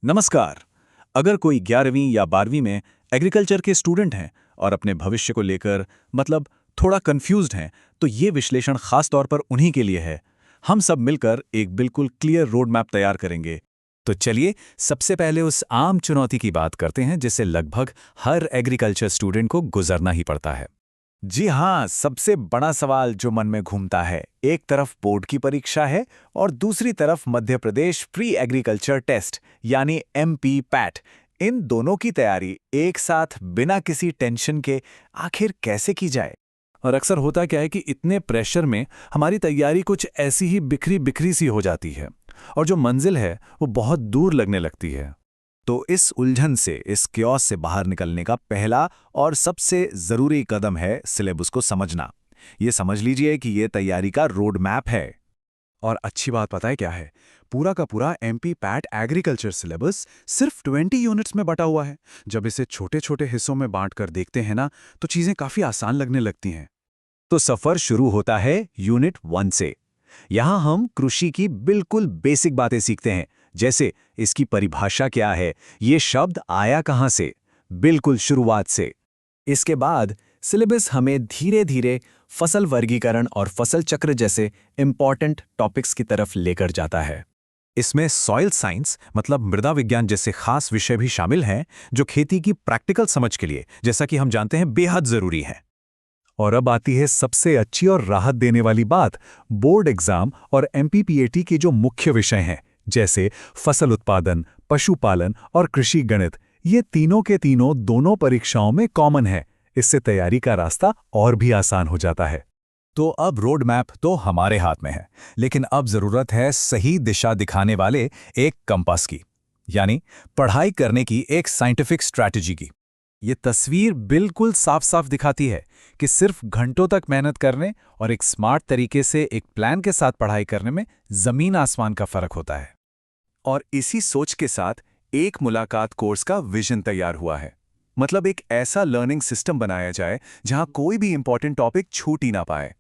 नमस्कार। अगर कोई 11वीं या 12वीं में एग्रीकल्चर के स्टूडेंट हैं और अपने भविष्य को लेकर थोड़ा कंफ्यूज्ड हैं, तो ये विश्लेषण खास तौर पर उन्हीं के लिए है। हम सब मिलकर एक बिल्कुल क्लियर रोड मैप तैयार करेंगे। तो चलिए सबसे पहले उस आम चुनौती की बात करते हैं जिसे लगभग हर एग्रीकल्चर स्टूडेंट को गुजरना ही पड़ता है। जी हाँ, सबसे बड़ा सवाल जो मन में घूमता है, एक तरफ बोर्ड की परीक्षा है और दूसरी तरफ Madhya Pradesh pre agriculture test यानी MP पैट। इन दोनों की तैयारी एक साथ बिना किसी टेंशन के आखिर कैसे की जाए? और अक्सर होता क्या है कि इतने प्रेशर में हमारी तैयारी कुछ ऐसी ही बिखरी बिखरी सी हो जाती है और जो मंजिल है वो बहुत दूर लगने लगती है। तो इस उलझन से, इस क्योस से बाहर निकलने का पहला और सबसे जरूरी कदम है सिलेबस को समझना। ये समझ लीजिए कि ये तैयारी का रोड मैप है। और अच्छी बात पता है क्या है? पूरा का पूरा MP पैट एग्रीकल्चर सिलेबस सिर्फ 20 यूनिट्स में बटा हुआ है। जब इसे छोटे छोटे हिस्सों में बांटकर देखते हैं ना, तो चीजें काफी आसान लगने लगती हैं। तो सफर शुरू होता है यूनिट 1 से। यहाँ हम कृषि की बिल्कुल बेसिक बातें सीखते हैं, जैसे इसकी परिभाषा क्या है, ये शब्द आया कहाँ से, बिल्कुल शुरुआत से। इसके बाद सिलेबस हमें धीरे धीरे फसल वर्गीकरण और फसल चक्र जैसे इंपॉर्टेंट टॉपिक्स की तरफ लेकर जाता है। इसमें सॉइल साइंस मतलब मृदा विज्ञान जैसे खास विषय भी शामिल हैं, जो खेती की प्रैक्टिकल समझ के लिए, जैसा कि हम जानते हैं, बेहद जरूरी है। और अब आती है सबसे अच्छी और राहत देने वाली बात, बोर्ड एग्जाम और MPPAT के जो मुख्य विषय हैं, जैसे फसल उत्पादन, पशुपालन और कृषि गणित। ये तीनों के तीनों दोनों परीक्षाओं में कॉमन है। इससे तैयारी का रास्ता और भी आसान हो जाता है। तो अब रोड मैप तो हमारे हाथ में है, लेकिन अब जरूरत है सही दिशा दिखाने वाले एक कंपास की, यानी पढ़ाई करने की एक साइंटिफिक स्ट्रैटेजी की। ये तस्वीर बिल्कुल साफ साफ दिखाती है कि सिर्फ घंटों तक मेहनत करने और एक स्मार्ट तरीके से एक प्लान के साथ पढ़ाई करने में जमीन आसमान का फर्क होता है। और इसी सोच के साथ एक मुलाकात कोर्स का विजन तैयार हुआ है। मतलब एक ऐसा लर्निंग सिस्टम बनाया जाए जहां कोई भी इंपॉर्टेंट टॉपिक छूट ही ना पाए।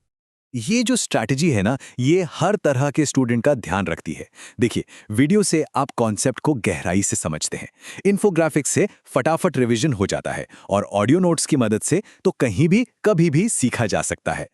ये जो स्ट्रैटेजी है ना, ये हर तरह के स्टूडेंट का ध्यान रखती है। देखिए, वीडियो से आप कॉन्सेप्ट को गहराई से समझते हैं, इन्फोग्राफिक्स से फटाफट रिवीजन हो जाता है और ऑडियो नोट्स की मदद से तो कहीं भी कभी भी सीखा जा सकता है।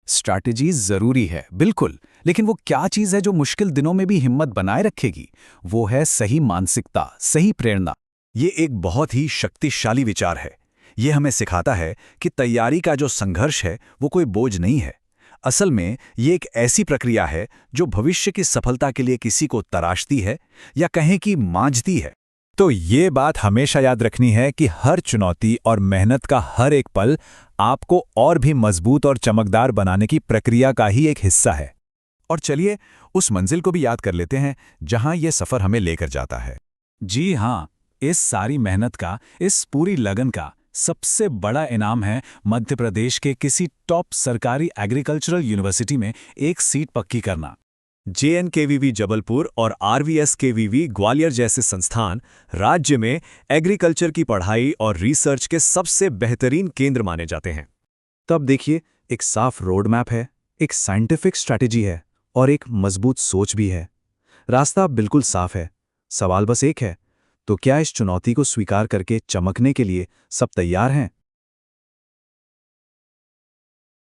स्ट्रैटेजी जरूरी है, बिल्कुल, लेकिन वो क्या चीज़ है जो मुश्किल दिनों में भी हिम्मत बनाए रखेगी? वो है सही मानसिकता, सही प्रेरणा। ये एक बहुत ही शक्तिशाली विचार है। ये हमें सिखाता है कि तैयारी का जो संघर्ष है वो कोई बोझ नहीं है। असल में ये एक ऐसी प्रक्रिया है जो भविष्य की सफलता के लिए किसी को तराशती है या कहें कि मांझती है। तो ये बात हमेशा याद रखनी है कि हर चुनौती और मेहनत का हर एक पल आपको और भी मजबूत और चमकदार बनाने की प्रक्रिया का ही एक हिस्सा है। और चलिए उस मंजिल को भी याद कर लेते हैं जहां यह सफर हमें लेकर जाता है। जी हाँ, इस सारी मेहनत का, इस पूरी लगन का सबसे बड़ा इनाम है मध्य प्रदेश के किसी टॉप सरकारी एग्रीकल्चरल यूनिवर्सिटी में एक सीट पक्की करना। JNKVV जबलपुर और RVSKVV ग्वालियर जैसे संस्थान राज्य में एग्रीकल्चर की पढ़ाई और रिसर्च के सबसे बेहतरीन केंद्र माने जाते हैं। तब देखिए, एक साफ रोड मैप है, एक साइंटिफिक स्ट्रैटेजी है और एक मजबूत सोच भी है। रास्ता बिल्कुल साफ है। सवाल बस एक है, तो क्या इस चुनौती को स्वीकार करके चमकने के लिए सब तैयार हैं?